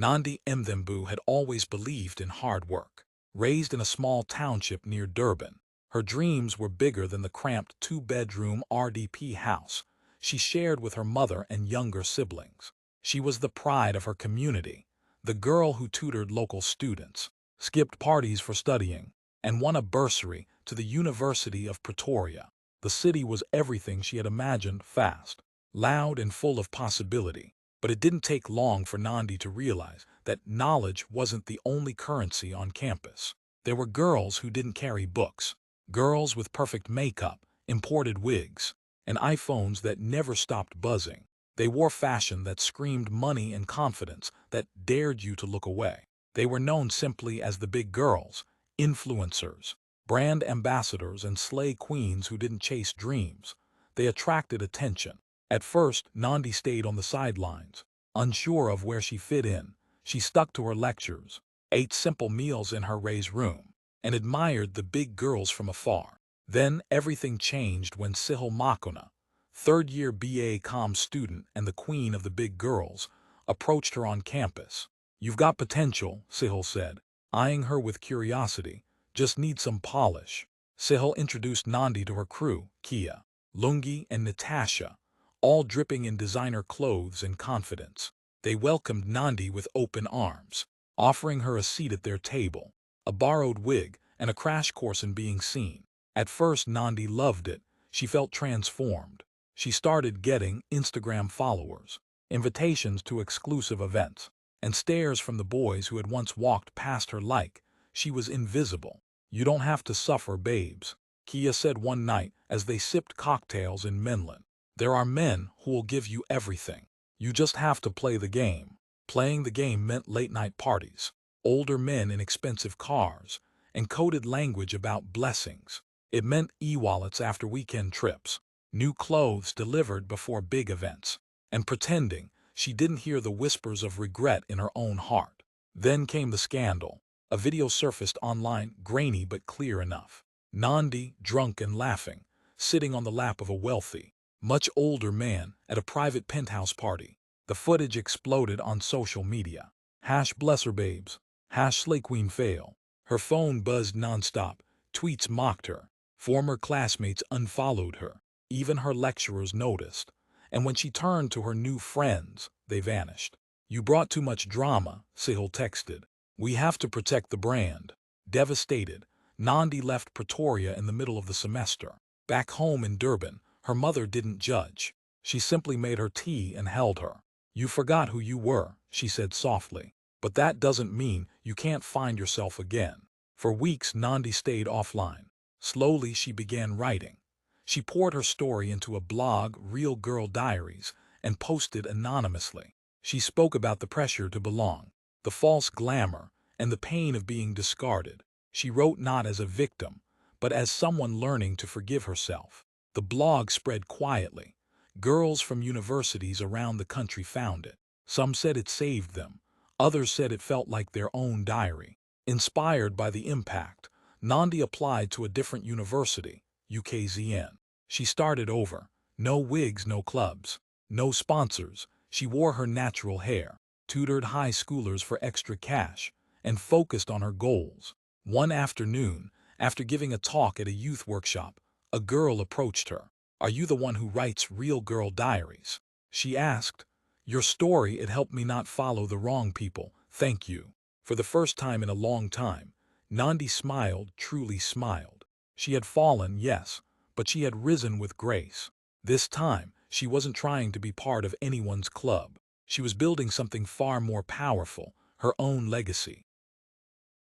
Nandi Mthembu had always believed in hard work. Raised in a small township near Durban, her dreams were bigger than the cramped two-bedroom RDP house she shared with her mother and younger siblings. She was the pride of her community, the girl who tutored local students, skipped parties for studying, and won a bursary to the University of Pretoria. The city was everything she had imagined: fast, loud, and full of possibility. But it didn't take long for Nandi to realize that knowledge wasn't the only currency on campus. There were girls who didn't carry books, girls with perfect makeup, imported wigs, and iPhones that never stopped buzzing. They wore fashion that screamed money and confidence that dared you to look away. They were known simply as the big girls, influencers, brand ambassadors, and slay queens who didn't chase dreams. They attracted attention. At first, Nandi stayed on the sidelines, unsure of where she fit in. She stuck to her lectures, ate simple meals in her raised room, and admired the big girls from afar. Then everything changed when Sihil Makona, third-year BA Comm student and the queen of the big girls, approached her on campus. "You've got potential," Sihil said, eyeing her with curiosity. "Just need some polish." Sihil introduced Nandi to her crew, Kia, Lungi, and Natasha, all dripping in designer clothes and confidence. They welcomed Nandi with open arms, offering her a seat at their table, a borrowed wig, and a crash course in being seen. At first, Nandi loved it. She felt transformed. She started getting Instagram followers, invitations to exclusive events, and stares from the boys who had once walked past her like she was invisible. "You don't have to suffer, babes," Kia said one night as they sipped cocktails in Menlyn. "There are men who will give you everything. You just have to play the game." Playing the game meant late-night parties, older men in expensive cars, and coded language about blessings. It meant e-wallets after weekend trips, new clothes delivered before big events, and pretending she didn't hear the whispers of regret in her own heart. Then came the scandal. A video surfaced online, grainy but clear enough. Nandi, drunk and laughing, sitting on the lap of a wealthy, much older man at a private penthouse party. The footage exploded on social media. #BlesserBabes, #SlayQueenFail. Her phone buzzed nonstop. Tweets mocked her. Former classmates unfollowed her. Even her lecturers noticed. And when she turned to her new friends, they vanished. "You brought too much drama," Sahil texted. "We have to protect the brand." Devastated, Nandi left Pretoria in the middle of the semester. Back home in Durban, her mother didn't judge. She simply made her tea and held her. "You forgot who you were," she said softly. "But that doesn't mean you can't find yourself again." For weeks, Nandi stayed offline. Slowly, she began writing. She poured her story into a blog, Real Girl Diaries, and posted anonymously. She spoke about the pressure to belong, the false glamour, and the pain of being discarded. She wrote not as a victim, but as someone learning to forgive herself. The blog spread quietly. Girls from universities around the country found it. Some said it saved them. Others said it felt like their own diary. Inspired by the impact, Nandi applied to a different university, UKZN. She started over. No wigs, no clubs, no sponsors. She wore her natural hair, tutored high schoolers for extra cash, and focused on her goals. One afternoon, after giving a talk at a youth workshop, a girl approached her. "Are you the one who writes Real Girl Diaries?" she asked. "Your story, it helped me not follow the wrong people. Thank you." For the first time in a long time, Nandi smiled, truly smiled. She had fallen, yes, but she had risen with grace. This time, she wasn't trying to be part of anyone's club. She was building something far more powerful, her own legacy.